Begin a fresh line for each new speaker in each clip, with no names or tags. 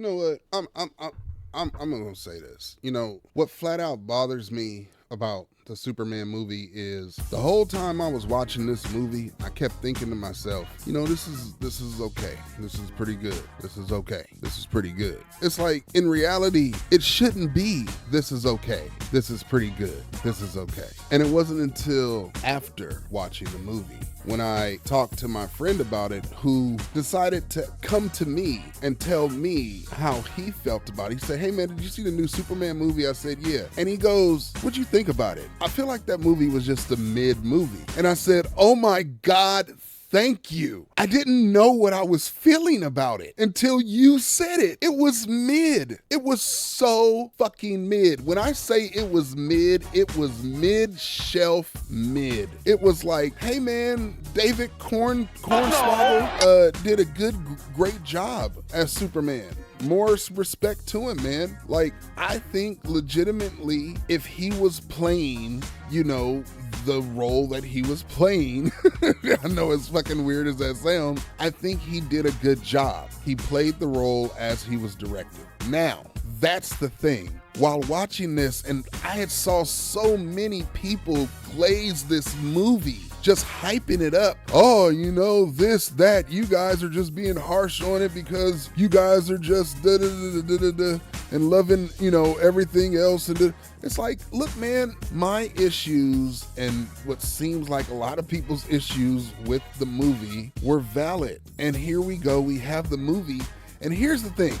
know what? I'm gonna say this. You know what flat out bothers me about the Superman movie is the whole time I was watching this movie, I kept thinking to myself, you know, this is okay. This is pretty good. This is okay. This is pretty good. It's like in reality, it shouldn't be this is okay. This is pretty good. This is okay. And it wasn't until after watching the movie when I talked to my friend about it, who decided to come to me and tell me how he felt about it. He said, hey man, did you see the new Superman movie? I said, yeah. And he goes, what'd you think about it? I feel like that movie was just a mid movie. And I said, oh my God, thank you. I didn't know what I was feeling about it until you said it. It was mid. It was so fucking mid. When I say it was mid-shelf mid. It was like, hey man, David Cornswoggle did a great job as Superman. More respect to him, man. Like, I think legitimately, if he was playing, you know, the role that he was playing, I know as fucking weird as that sounds, I think he did a good job. He played the role as he was directed. Now, that's the thing. While watching this, and I had saw so many people glaze this movie, just hyping it up. Oh, you know, this, that, you guys are just being harsh on it because you guys are just da-da-da-da-da-da and loving, you know, everything else. And it's like, look, man, my issues and what seems like a lot of people's issues with the movie were valid. And here we go, we have the movie. And here's the thing.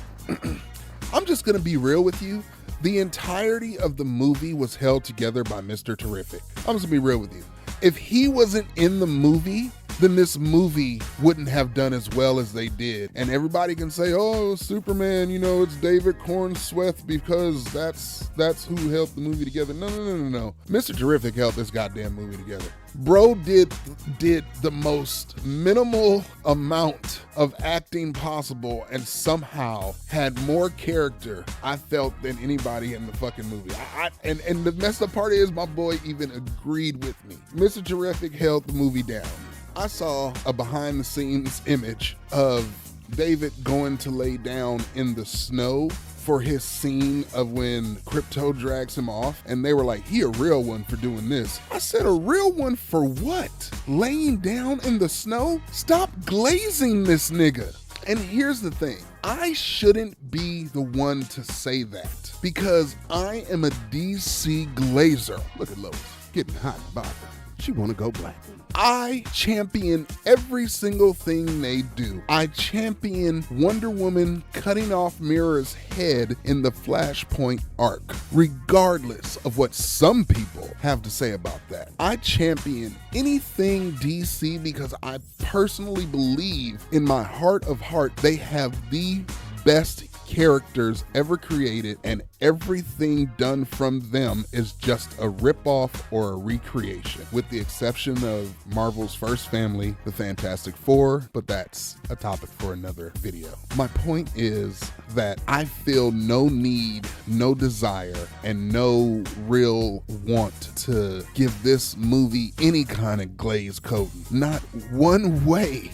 I'm just gonna be real with you. The entirety of the movie was held together by Mr. Terrific. I'm just gonna be real with you. If he wasn't in the movie, then this movie wouldn't have done as well as they did. And everybody can say, oh, Superman, you know, it's David Cornsweth because that's who held the movie together. No. Mr. Terrific held this goddamn movie together. Bro did the most minimal amount of acting possible and somehow had more character, I felt, than anybody in the fucking movie. And the messed up part is my boy even agreed with me. Mr. Terrific held the movie down. I saw a behind the scenes image of David going to lay down in the snow for his scene of when Crypto drags him off, and they were like, he a real one for doing this. I said, a real one for what? Laying down in the snow? Stop glazing this nigga. And here's the thing, I shouldn't be the one to say that because I am a DC glazer. Look at Lois, getting hot and bothered. She wanna go black. I champion every single thing they do. I champion Wonder Woman cutting off Mira's head in the Flashpoint arc, regardless of what some people have to say about that. I champion anything DC because I personally believe in my heart of heart they have the best characters ever created, and everything done from them is just a ripoff or a recreation, with the exception of Marvel's first family, the Fantastic Four, but that's a topic for another video. My point is that I feel no need, no desire, and no real want to give this movie any kind of glaze coating. Not one way.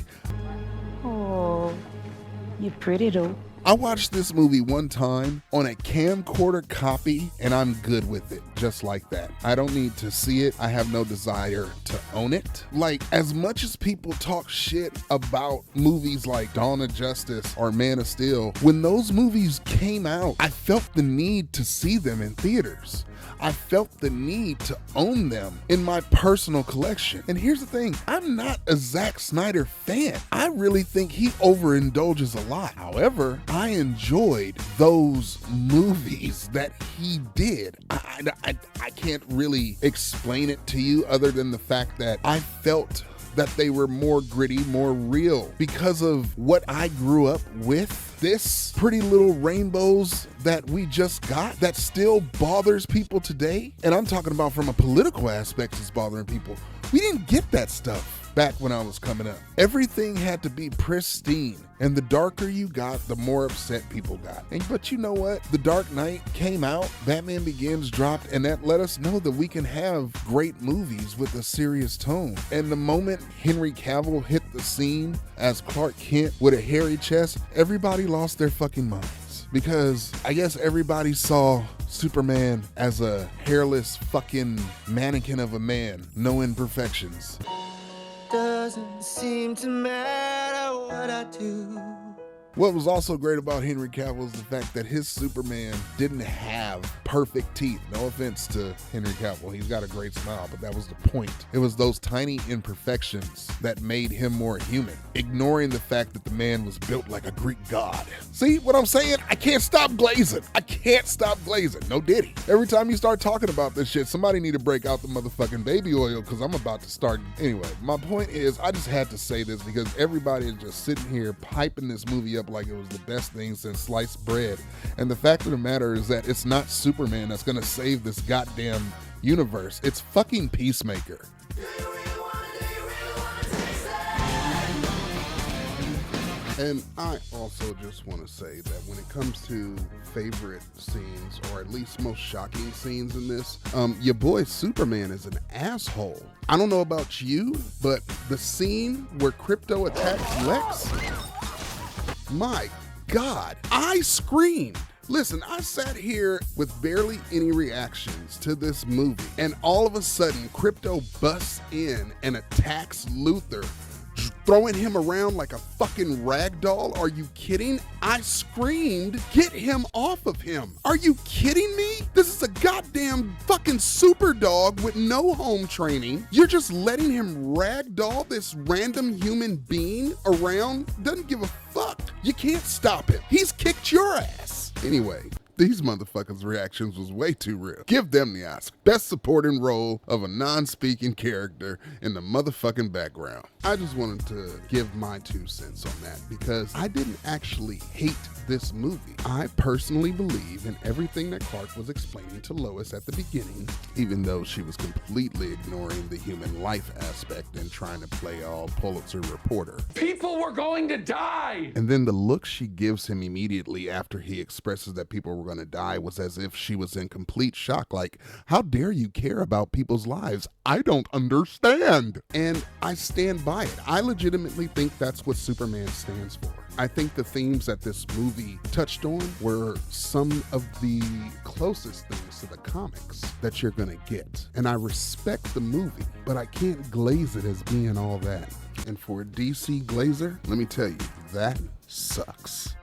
Oh, you're pretty though.
I watched this movie one time on a camcorder copy and I'm good with it, just like that. I don't need to see it. I have no desire to own it. Like, as much as people talk shit about movies like Dawn of Justice or Man of Steel, when those movies came out, I felt the need to see them in theaters. I felt the need to own them in my personal collection. And here's the thing, I'm not a Zack Snyder fan. I really think he overindulges a lot. However, I enjoyed those movies that he did. I can't really explain it to you other than the fact that I felt that they were more gritty, more real because of what I grew up with. This Pretty Little Rainbows that we just got that still bothers people today. And I'm talking about from a political aspect, it's bothering people. We didn't get that stuff back when I was coming up. Everything had to be pristine. And the darker you got, the more upset people got. But you know what? The Dark Knight came out, Batman Begins dropped, and that let us know that we can have great movies with a serious tone. And the moment Henry Cavill hit the scene as Clark Kent with a hairy chest, everybody lost their fucking minds. because I guess everybody saw Superman as a hairless fucking mannequin of a man, no imperfections.
Doesn't seem to matter what I do.
What was also great about Henry Cavill is the fact that his Superman didn't have perfect teeth. No offense to Henry Cavill, he's got a great smile, but that was the point. It was those tiny imperfections that made him more human, ignoring the fact that the man was built like a Greek god. See what I'm saying? I can't stop glazing. I can't stop glazing. No diddy. Every time you start talking about this shit, somebody need to break out the motherfucking baby oil because I'm about to start. Anyway, my point is I just had to say this because everybody is just sitting here piping this movie up like it was the best thing since sliced bread. And the fact of the matter is that it's not Superman that's gonna save this goddamn universe. It's fucking Peacemaker. And I also just want to say that when it comes to favorite scenes, or at least most shocking scenes in this, your boy Superman is an asshole. I don't know about you, but the scene where Krypto attacks Lex, my God, I screamed. Listen, I sat here with barely any reactions to this movie, and all of a sudden, Krypto busts in and attacks Luthor, throwing him around like a fucking rag doll. Are you kidding? I screamed, get him off of him. Are you kidding me? This is a goddamn fucking super dog with no home training. You're just letting him rag doll this random human being around? Doesn't give a fuck. You can't stop him. He's kicked your ass. Anyway, these motherfuckers' reactions was way too real. Give them the Oscar. Best supporting role of a non-speaking character in the motherfucking background. I just wanted to give my 2 cents on that because I didn't actually hate this movie. I personally believe in everything that Clark was explaining to Lois at the beginning, even though she was completely ignoring the human life aspect and trying to play all Pulitzer reporter.
People were going to die!
And then the look she gives him immediately after he expresses that people were going to die was as if she was in complete shock. Like, how dare you care about people's lives? I don't understand. And I stand by it. I legitimately think that's what Superman stands for. I think the themes that this movie touched on were some of the closest things to the comics that you're gonna get. And I respect the movie, but I can't glaze it as being all that. And for a DC glazer, let me tell you, that sucks.